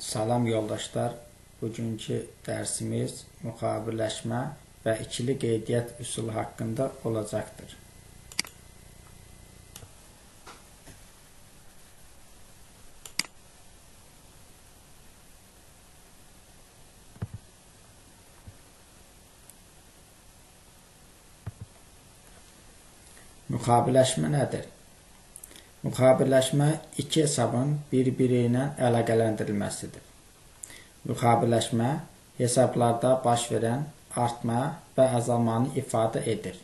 Salam yoldaşlar, bugünkü dərsimiz müqabilləşmə və ikili qeydiyyat üsulu haqqında olacaqdır. Müqabilləşmə nədir? Müqabilləşmə iki hesabın bir-biri ilə əlaqələndirilməsidir. Müqabilləşmə hesablarda baş verən artma və azalmanı ifadə edir.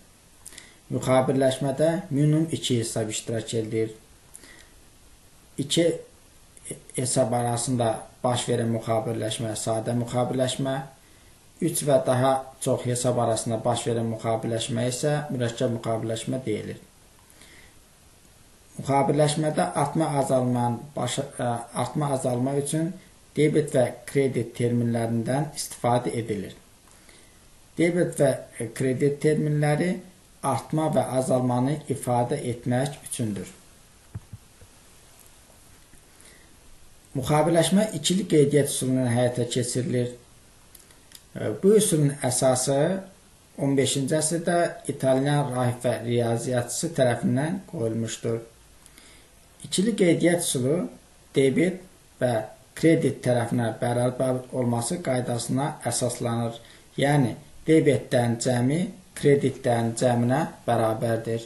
Müqabilləşmədə minimum iki hesab iştirak edir. İki hesab arasında baş verən müqabilləşmə sadə müqabilləşmə, 3 və daha çox hesab arasında baş verən müqabilləşmə isə mürəkkəb müqabilləşmə deyilir. Müqabilləşmədə artma azalma üçün debet və kredit terminlərindən istifadə edilir. Debet və kredit terminləri artma və azalmanı ifadə etmək üçündür. Müqabilləşmə ikili qeydiyyat üsulundan həyata keçirilir. Bu üsulun əsası 15-ci əsrdə İtalyan rahib və riyaziyyatçısı tərəfindən qoyulmuşdur. İkili qeydiyyat üsulu debet və kredit tərəfinə bərabər olması qaydasına əsaslanır. Yəni, debetdən cəmi kreditdən cəminə bərabərdir.